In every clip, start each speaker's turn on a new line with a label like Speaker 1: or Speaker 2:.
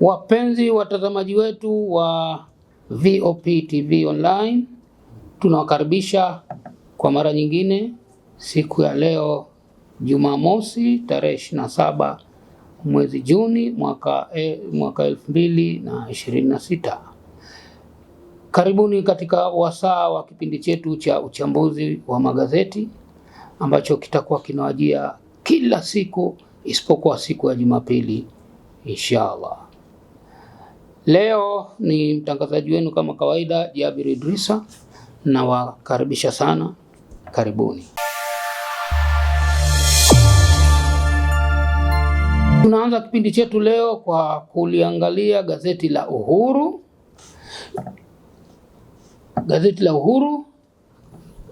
Speaker 1: Wapenzi watazamaji wetu wa VOP TV Online, tunawakaribisha kwa mara nyingine siku ya leo Jumamosi tarehe 27 mwezi Juni mwaka 2026. Karibuni katika wasaa wa kipindi chetu cha uchambuzi wa magazeti ambacho kitakuwa kinawajia kila siku isipokuwa siku ya Jumapili inshallah. Leo ni mtangazaji wenu kama kawaida Jabir Idrisa, na wakaribisha sana, karibuni. Tunaanza kipindi chetu leo kwa kuliangalia gazeti la Uhuru. Gazeti la Uhuru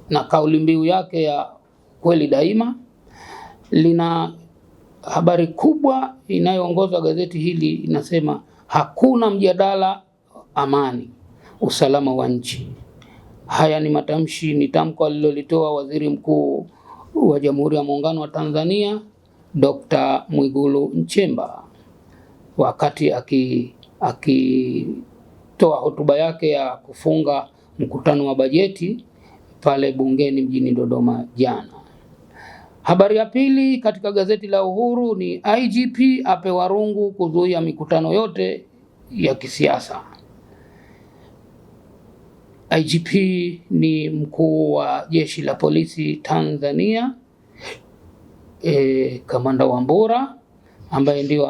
Speaker 1: na kauli mbiu yake ya kweli daima lina habari kubwa inayoongoza gazeti hili, inasema hakuna mjadala, amani, usalama wa nchi. Haya ni tamko alilolitoa Waziri Mkuu wa Jamhuri ya Muungano wa Tanzania Dr. Mwigulu Nchemba wakati akitoa hotuba yake ya kufunga mkutano wa bajeti pale bungeni mjini Dodoma jana. Habari ya pili katika gazeti la Uhuru ni IGP apewa rungu kuzuia mikutano yote ya kisiasa. IGP ni mkuu wa Jeshi la Polisi Tanzania, Kamanda Wambura, ambaye ndio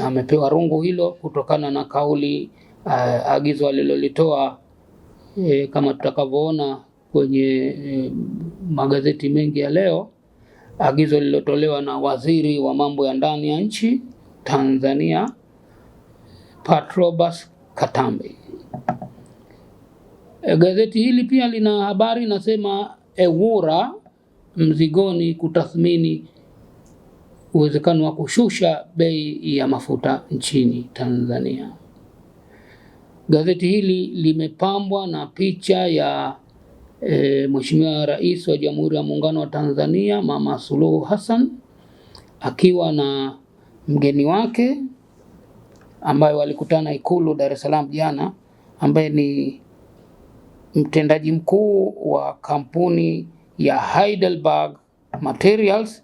Speaker 1: amepewa rungu hilo kutokana na kauli agizo alilolitoa kama tutakavyoona kwenye magazeti mengi ya leo, agizo lililotolewa na Waziri wa Mambo ya Ndani ya Nchi Tanzania Patrobas Katambe. Gazeti hili pia lina habari nasema EWURA mzigoni kutathmini uwezekano wa kushusha bei ya mafuta nchini Tanzania. Gazeti hili limepambwa na picha ya Mheshimiwa Rais wa Jamhuri ya Muungano wa Tanzania Mama Suluhu Hassan akiwa na mgeni wake ambaye walikutana Ikulu Dar es Salaam jana, ambaye ni mtendaji mkuu wa kampuni ya Heidelberg Materials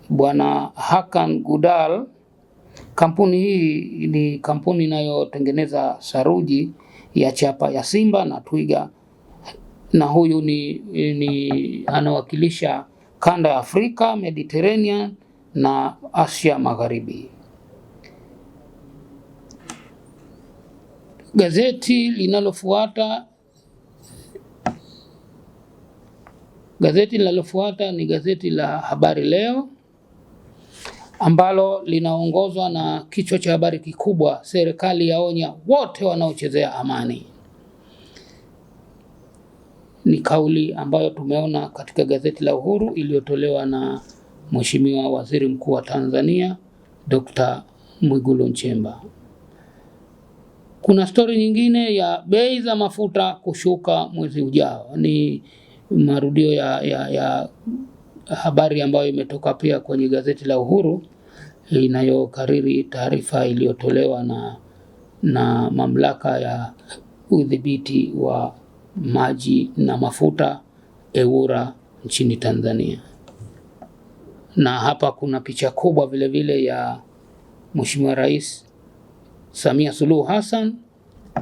Speaker 1: Bwana Hakan Gudal. Kampuni hii ni kampuni inayotengeneza saruji ya chapa ya Simba na Twiga, na huyu ni anawakilisha kanda ya Afrika, Mediterranean na Asia Magharibi. Gazeti linalofuata ni gazeti la Habari Leo ambalo linaongozwa na kichwa cha habari kikubwa, serikali yaonya wote wanaochezea amani. Ni kauli ambayo tumeona katika gazeti la Uhuru iliyotolewa na Mheshimiwa Waziri Mkuu wa Tanzania Dr. Mwigulu Nchemba. Kuna story nyingine ya bei za mafuta kushuka mwezi ujao. Ni marudio ya habari ambayo imetoka pia kwenye gazeti la Uhuru inayokariri taarifa iliyotolewa na mamlaka ya udhibiti wa maji na mafuta EWURA nchini Tanzania. Na hapa kuna picha kubwa vile vile ya Mheshimiwa Rais Samia Suluhu Hassan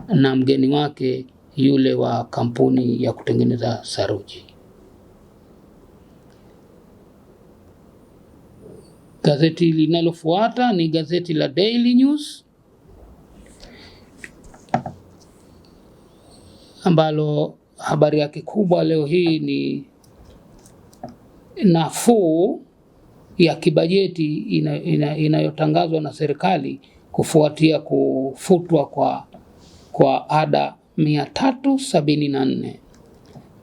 Speaker 1: na mgeni wake yule wa kampuni ya kutengeneza saruji. Gazeti linalofuata ni gazeti la Daily News ambalo habari yake kubwa leo hii ni nafuu ya kibajeti inayotangazwa na serikali kufuatia kufutwa kwa ada 374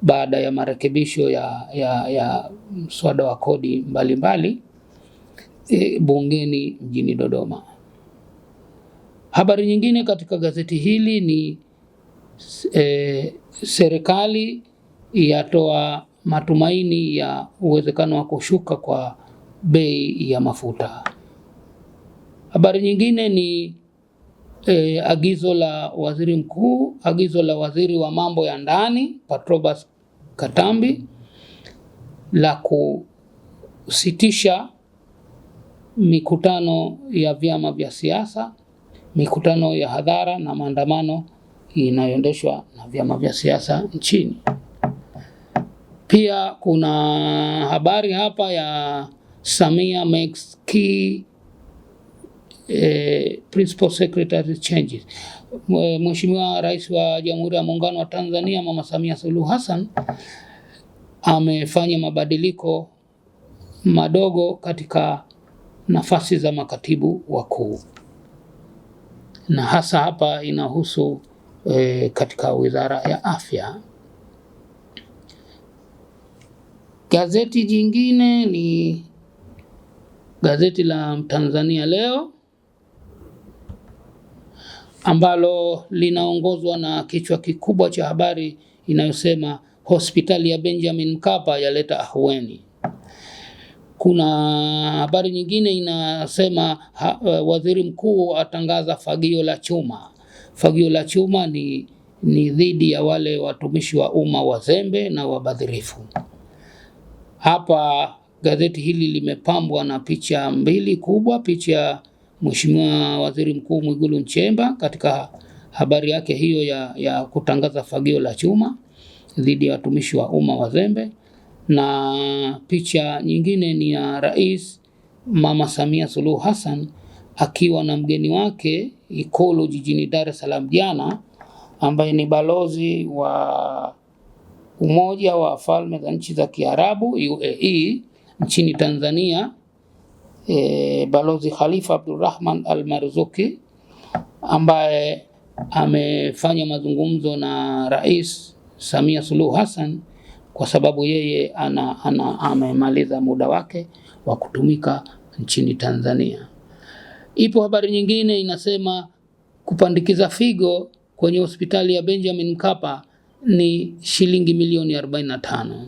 Speaker 1: baada ya marekebisho ya mswada wa kodi mbalimbali bungeni mjini Dodoma. Habari nyingine katika gazeti hili ni serikali yatoa matumaini ya uwezekano wa kushuka kwa bei ya mafuta. Habari nyingine ni agizo la waziri mkuu, agizo la waziri wa mambo ya ndani Patrobas Katambi la kusitisha mikutano ya vyama vya siasa, mikutano ya hadhara na maandamano inayoendeshwa na vyama vya siasa nchini. Pia kuna habari hapa ya Samia makes key principal secretary changes. Mheshimiwa Rais wa Jamhuri ya Muungano wa Tanzania Mama Samia Suluhu Hassan amefanya mabadiliko madogo katika nafasi za makatibu wakuu, na hasa hapa inahusu katika Wizara ya Afya. Gazeti jingine ni gazeti la Tanzania Leo ambalo linaongozwa na kichwa kikubwa cha habari inayosema hospitali ya Benjamin Mkapa yaleta ahueni. Kuna habari nyingine inasema waziri mkuu atangaza fagio la chuma. Fagio la chuma ni dhidi ya wale watumishi wa umma wazembe na wabadhirifu. Hapa gazeti hili limepambwa na picha mbili kubwa, picha Mheshimiwa Waziri Mkuu Mwigulu Nchemba katika habari yake hiyo ya kutangaza fagio la chuma dhidi ya watumishi wa umma wazembe, na picha nyingine ni ya Rais Mama Samia Suluhu Hassan akiwa na mgeni wake Ikulu jijini Dar es Salaam jana, ambaye ni balozi wa Umoja wa Falme za Nchi za Kiarabu UAE nchini Tanzania, Balozi Khalifa Abdulrahman Al-Marzuki, ambaye amefanya mazungumzo na Rais Samia Suluhu Hassan kwa sababu yeye amemaliza muda wake wa kutumika nchini Tanzania. Ipo habari nyingine inasema kupandikiza figo kwenye hospitali ya Benjamin Mkapa ni shilingi milioni 45.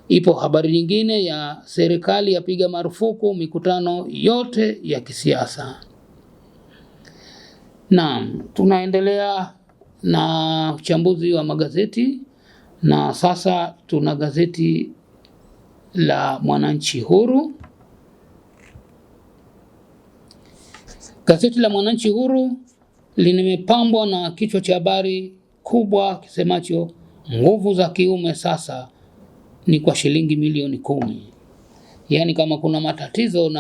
Speaker 1: Ipo habari nyingine ya serikali yapiga marufuku mikutano yote ya kisiasa. Naam, tunaendelea na uchambuzi wa magazeti, na sasa tuna gazeti la Mwananchi Huru. Gazeti la Mwananchi Huru limepambwa na kichwa cha habari kubwa kisemacho nguvu za kiume sasa ni kwa shilingi milioni 10. Yaani kama kuna matatizo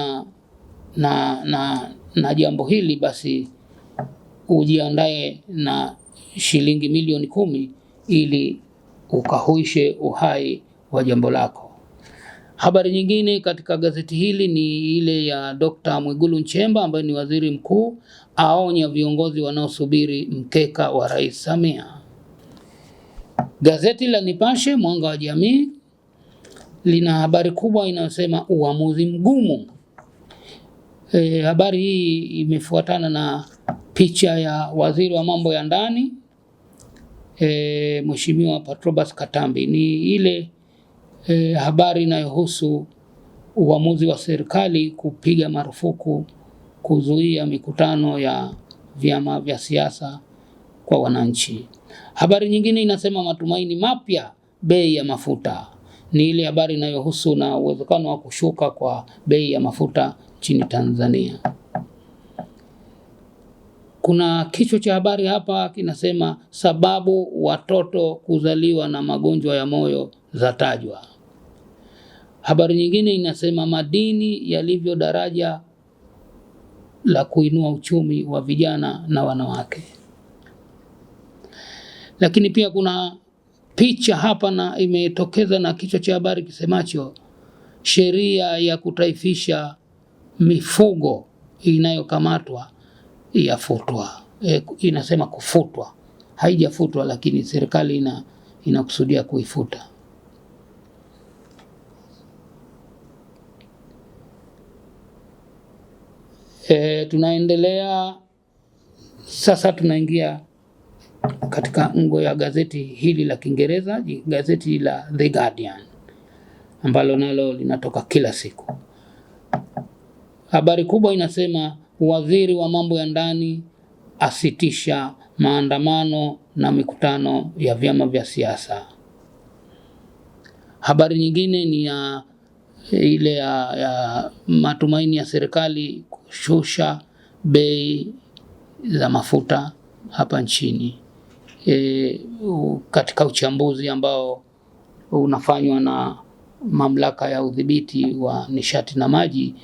Speaker 1: na jambo hili, basi ujiandae na shilingi milioni 10 ili ukahuishe uhai wa jambo lako. Habari nyingine katika gazeti hili ni ile ya Dr. Mwigulu Nchemba ambaye ni waziri mkuu aonya viongozi wanaosubiri mkeka wa Rais Samia. Gazeti la Nipashe Mwanga wa Jamii lina habari kubwa inayosema uamuzi mgumu. Habari hii imefuatana na picha ya waziri wa mambo ya ndani Mheshimiwa Patrobas Katambi. Ni ile habari inayohusu uamuzi wa serikali kupiga marufuku kuzuia mikutano ya vyama vya siasa kwa wananchi. Habari nyingine inasema matumaini mapya bei ya mafuta. Ni ile habari inayohusu na uwezekano wa kushuka kwa bei ya mafuta nchini Tanzania. Kuna kichwa cha habari hapa kinasema sababu watoto kuzaliwa na magonjwa ya moyo zatajwa. Habari nyingine inasema madini yalivyo daraja la kuinua uchumi wa vijana na wanawake. Lakini pia kuna picha hapa na imetokeza na kichwa cha habari kisemacho sheria ya kutaifisha mifugo inayokamatwa yafutwa. Inasema kufutwa, haijafutwa lakini serikali inakusudia kuifuta. Tunaendelea sasa, tunaingia katika ngo ya gazeti hili la Kiingereza, gazeti la The Guardian ambalo nalo linatoka kila siku. Habari kubwa inasema waziri wa mambo ya ndani asitisha maandamano na mikutano ya vyama vya siasa. Habari nyingine ni ya ile ya matumaini ya serikali kushusha bei za mafuta hapa nchini. Katika uchambuzi ambao unafanywa na mamlaka ya udhibiti wa nishati na maji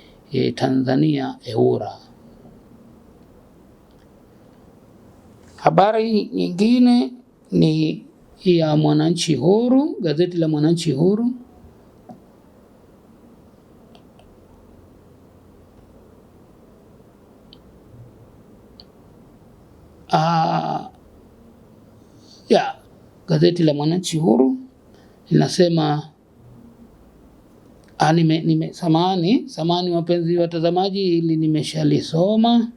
Speaker 1: Tanzania EWURA. Habari nyingine ni ya Mwananchi Huru, gazeti la Mwananchi Huru. Gazeti la Mwananchi Huru linasema samahani wapenzi watazamaji, ili nimeshalisoma.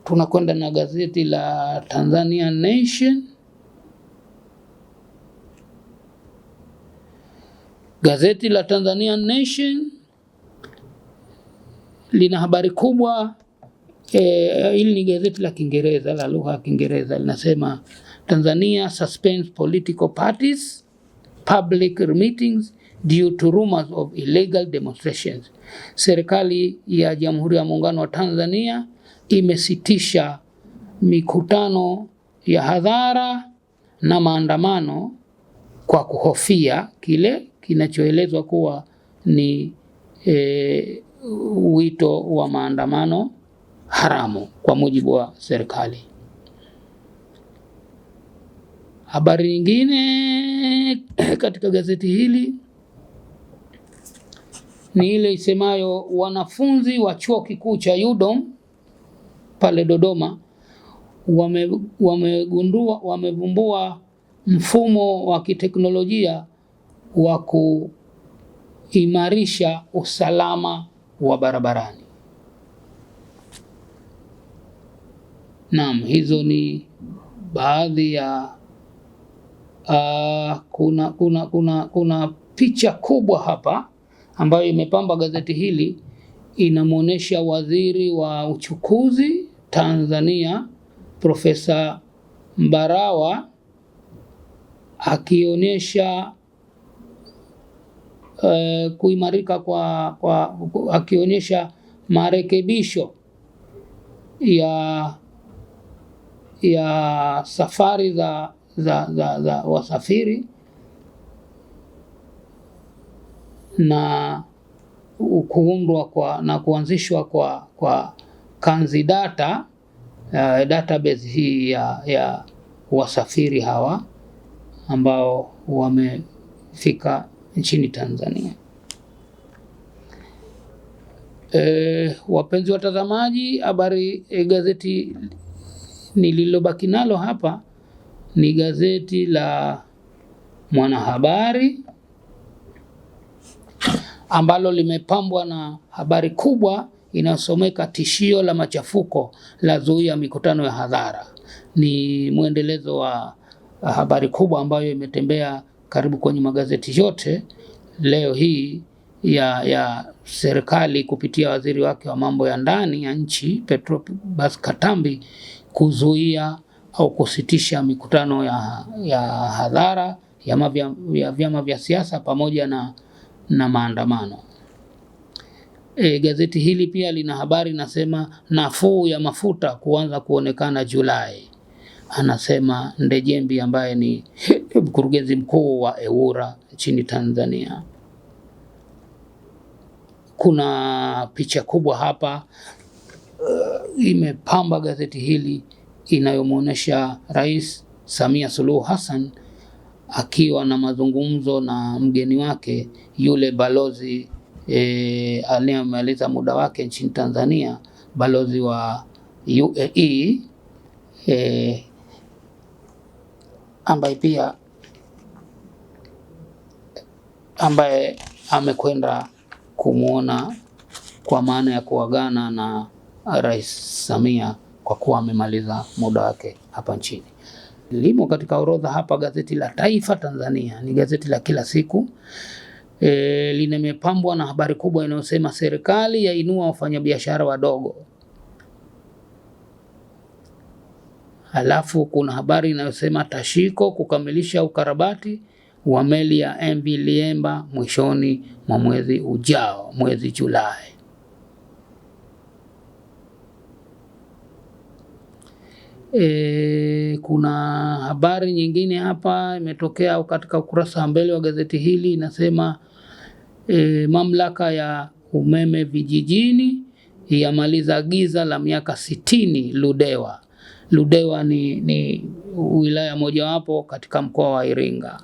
Speaker 1: Tunakwenda na gazeti la Tanzania Nation. Gazeti la Tanzania Nation lina habari kubwa. Hili ni gazeti la Kiingereza, la lugha ya Kiingereza. Linasema Tanzania suspends political parties public meetings due to rumors of illegal demonstrations. Serikali ya Jamhuri ya Muungano wa Tanzania imesitisha mikutano ya hadhara na maandamano kwa kuhofia kile kinachoelezwa kuwa ni wito wa maandamano haramu kwa mujibu wa serikali. Habari nyingine katika gazeti hili ni ile isemayo wanafunzi wa chuo kikuu cha UDOM pale Dodoma wamevumbua mfumo wa kiteknolojia wa kuimarisha usalama wa barabarani. Naam, hizo ni baadhi ya kuna picha kubwa hapa ambayo imepamba gazeti hili. Inamuonesha waziri wa uchukuzi Tanzania Profesa Mbarawa akionyesha kuimarika akionyesha marekebisho ya safari za wasafiri na kuundwa na kuanzishwa kwa Kanzidata, database hii ya wasafiri hawa ambao wamefika nchini Tanzania. Wapenzi watazamaji, gazeti nililobaki nalo hapa ni gazeti la Mwanahabari ambalo limepambwa na habari kubwa inayosomeka tishio la machafuko la zuia mikutano ya hadhara. Ni mwendelezo wa habari kubwa ambayo imetembea karibu kwenye magazeti yote leo hii ya serikali kupitia waziri wake wa mambo ya ndani ya nchi Petrobas Katambi kuzuia au kusitisha mikutano ya hadhara ya vyama vya siasa pamoja na maandamano. Gazeti hili pia lina habari nasema nafuu ya mafuta kuanza kuonekana Julai. Anasema Ndejembi ambaye ni mkurugenzi mkuu wa EWURA nchini Tanzania. Kuna picha kubwa hapa imepamba gazeti hili inayomuonesha Rais Samia Suluhu Hassan akiwa na mazungumzo na mgeni wake yule balozi aliyemaliza muda wake nchini Tanzania, balozi wa UAE ambaye amekwenda kumuona kwa maana ya kuagana na Rais Samia kwa kuwa amemaliza muda wake hapa nchini. Limo katika orodha hapa gazeti la Taifa Tanzania, ni gazeti la kila siku. Limepambwa na habari kubwa inayosema serikali yainua wafanyabiashara wadogo. Alafu kuna habari inayosema Tashiko kukamilisha ukarabati wa meli ya MV Liemba mwishoni mwa mwezi ujao, mwezi Julai. Kuna habari nyingine hapa imetokea katika ukurasa wa mbele wa gazeti hili, inasema mamlaka ya umeme vijijini yamaliza giza la miaka 60 Ludewa. Ludewa ni wilaya mojawapo katika mkoa wa Iringa.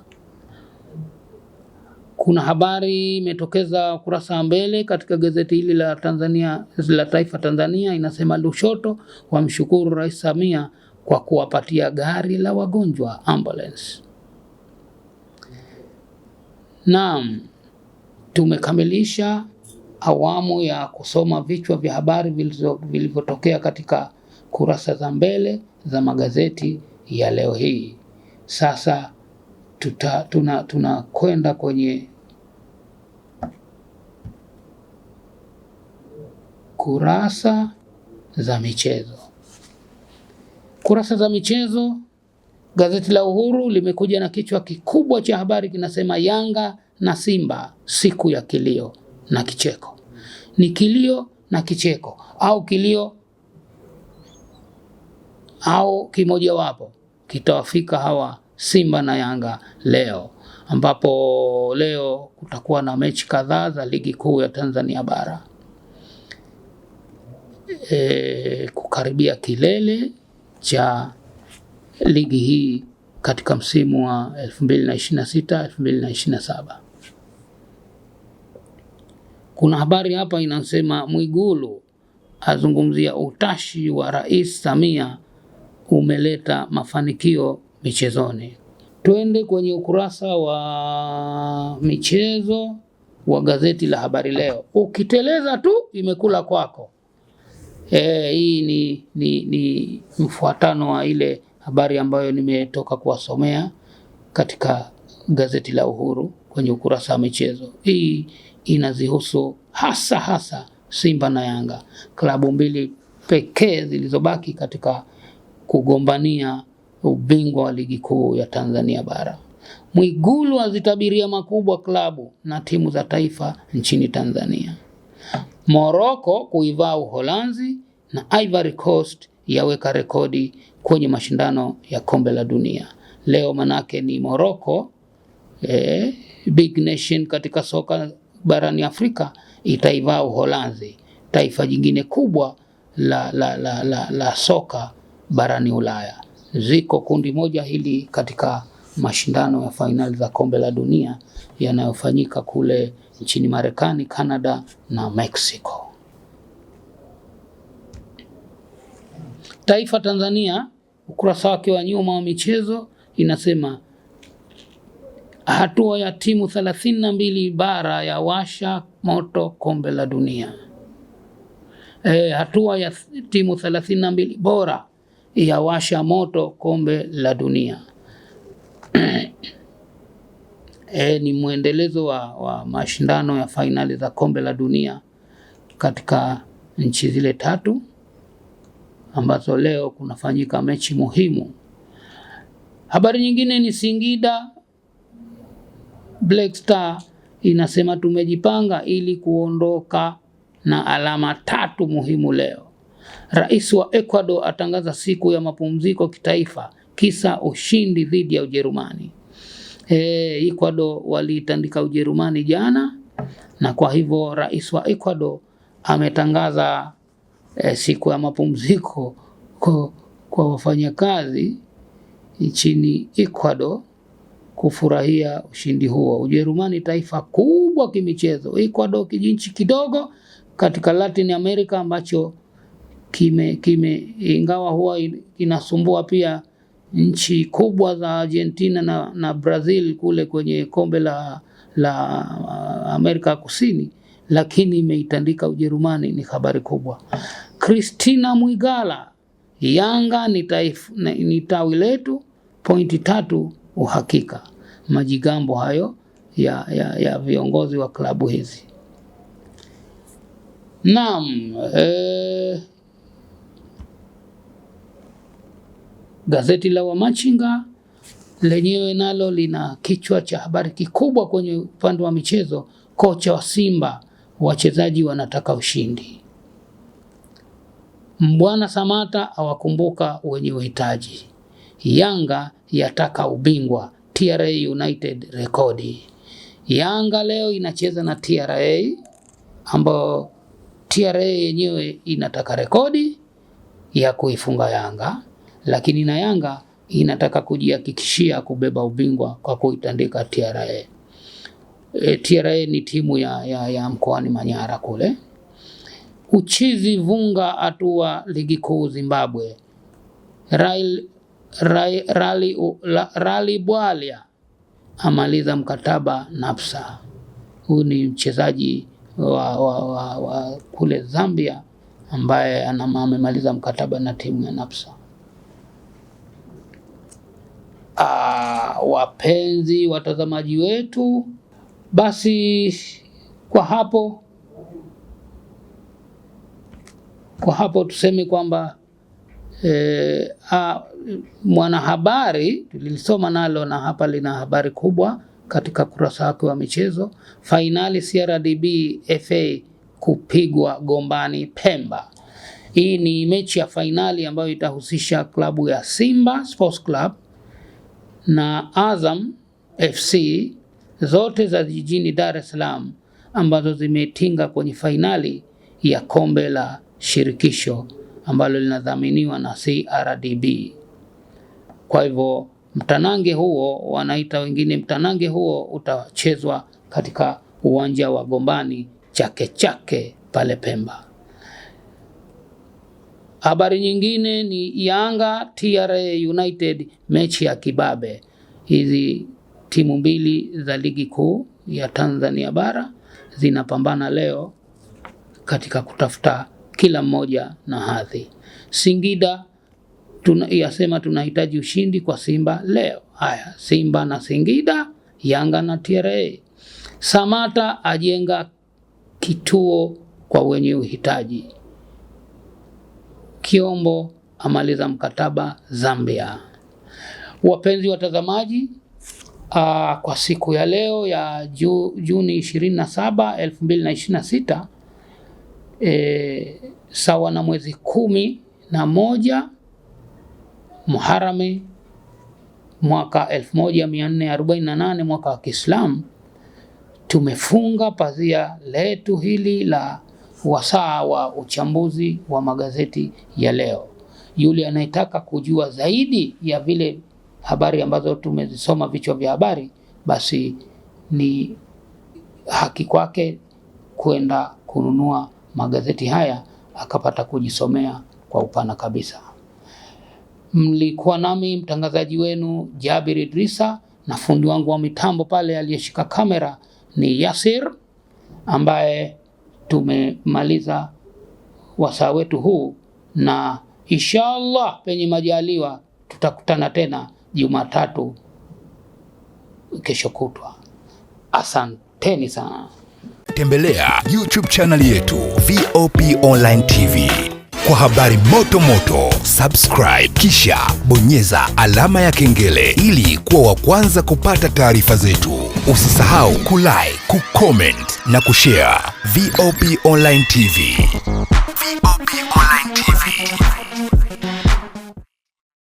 Speaker 1: Kuna habari imetokeza ukurasa wa mbele katika gazeti hili la Tanzania, la Taifa Tanzania, inasema Lushoto wamshukuru Rais Samia kwa kuwapatia gari la wagonjwa ambulance. Naam, tumekamilisha awamu ya kusoma vichwa vya habari vilivyotokea katika kurasa za mbele za magazeti ya leo hii. Sasa tunakwenda kwenye kurasa za michezo. Kurasa za michezo, gazeti la Uhuru limekuja na kichwa kikubwa cha habari kinasema Yanga na Simba siku ya kilio na kicheko. Ni kilio na kicheko au kilio au kimoja wapo kitawafika hawa Simba na Yanga leo, ambapo leo kutakuwa na mechi kadhaa za ligi kuu ya Tanzania bara. Kukaribia kilele cha ligi hii katika msimu wa 2026-2027. Kuna habari hapa inasema Mwigulu azungumzia utashi wa Rais Samia umeleta mafanikio michezoni. Twende kwenye ukurasa wa michezo wa gazeti la Habari Leo. Ukiteleza tu imekula kwako. Hii ni mfuatano wa ile habari ambayo nimetoka kuwasomea katika gazeti la Uhuru kwenye ukurasa wa michezo. Hii inazihusu hasa Simba na Yanga, klabu mbili pekee zilizobaki katika kugombania ubingwa wa ligi kuu ya Tanzania bara. Mwigulu azitabiria makubwa klabu na timu za taifa nchini Tanzania. Morocco kuivaa Uholanzi na Ivory Coast yaweka rekodi kwenye mashindano ya kombe la dunia. Leo manake ni Morocco, big nation katika soka barani Afrika, itaivaa Uholanzi, taifa jingine kubwa la soka barani Ulaya. Ziko kundi moja hili katika mashindano ya fainali za kombe la dunia yanayofanyika kule nchini Marekani, Canada na Mexico. Taifa Tanzania ukurasa wake wa nyuma wa michezo inasema hatua ya timu 32 bara ya washa moto kombe la dunia. Hatua ya timu 32 bora ya washa moto kombe la dunia. Ni mwendelezo wa mashindano ya fainali za kombe la dunia katika nchi zile tatu ambazo leo kunafanyika mechi muhimu. Habari nyingine ni Singida Black Star inasema tumejipanga ili kuondoka na alama 3 muhimu leo. Rais wa Ecuador atangaza siku ya mapumziko kitaifa kisa ushindi dhidi ya Ujerumani. Ecuador walitandika Ujerumani jana, na kwa hivyo rais wa Ecuador ametangaza siku ya mapumziko kwa wafanyakazi nchini Ecuador kufurahia ushindi huo. Ujerumani taifa kubwa kimichezo, Ecuador kijinchi kidogo katika Latin America ambacho ingawa huwa inasumbua pia nchi kubwa za Argentina na Brazil kule kwenye kombe la Amerika Kusini, lakini imeitandika Ujerumani. Ni habari kubwa. Christina Mwigala, Yanga ni tawi letu, pointi 3 uhakika. Majigambo hayo ya viongozi wa klabu hizi. Naam, Gazeti la Wamachinga lenyewe nalo lina kichwa cha habari kikubwa kwenye upande wa michezo: kocha wa Simba, wachezaji wanataka ushindi. Mbwana Samata awakumbuka wenye uhitaji. Yanga yataka ubingwa, TRA United rekodi. Yanga leo inacheza na TRA, ambao TRA yenyewe inataka rekodi ya kuifunga Yanga, lakini na Yanga inataka kujihakikishia kubeba ubingwa kwa kuitandika TRA. TRA ni timu ya mkoani Manyara kule. Uchizi Vunga atua ligi kuu Zimbabwe. Rally Bwalia amaliza mkataba Napsa. Huyu ni mchezaji wa kule Zambia ambaye amemaliza mkataba na timu ya Napsa. Wapenzi watazamaji wetu, basi kwa hapo tuseme kwamba Mwanahabari tulilisoma nalo, na hapa lina habari kubwa katika kurasa wake wa michezo: fainali CRDB FA kupigwa Gombani Pemba. Hii ni mechi ya fainali ambayo itahusisha klabu ya Simba Sports Club na Azam FC, zote za jijini Dar es Salaam, ambazo zimetinga kwenye fainali ya kombe la shirikisho ambalo linadhaminiwa na CRDB. Kwa hivyo mtanange huo, wanaita wengine mtanange huo, utachezwa katika uwanja wa Gombani Chake Chake pale Pemba. Habari nyingine ni Yanga TRA United, mechi ya kibabe. Hizi timu mbili za ligi kuu ya Tanzania bara zinapambana leo katika kutafuta kila mmoja na hadhi. Singida yasema tunahitaji ushindi kwa Simba leo. Haya, Simba na Singida, Yanga na TRA. Samata ajenga kituo kwa wenye uhitaji. Kiombo amaliza mkataba Zambia. Wapenzi watazamaji, kwa siku ya leo ya Juni 27, 2026, sawa na mwezi 11 Muharami mwaka 1448 mwaka wa Kiislamu, tumefunga pazia letu hili la wasaa wa uchambuzi wa magazeti ya leo. Yule anayetaka kujua zaidi ya vile habari ambazo tumezisoma vichwa vya habari, basi ni haki kwake kwenda kununua magazeti haya akapata kujisomea kwa upana kabisa. Mlikuwa nami mtangazaji wenu Jabir Idrisa, na fundi wangu wa mitambo pale aliyeshika kamera ni Yasir, ambaye tumemaliza wasaa wetu huu, na inshallah penye majaliwa tutakutana tena Jumatatu kesho kutwa. Asanteni sana.
Speaker 2: Tembelea YouTube channel yetu VOP Online TV kwa habari moto moto. Subscribe kisha bonyeza alama ya kengele ili kuwa wa kwanza kupata taarifa zetu. Usisahau kulike, kucomment na kushare. VOP Online TV. VOP Online TV.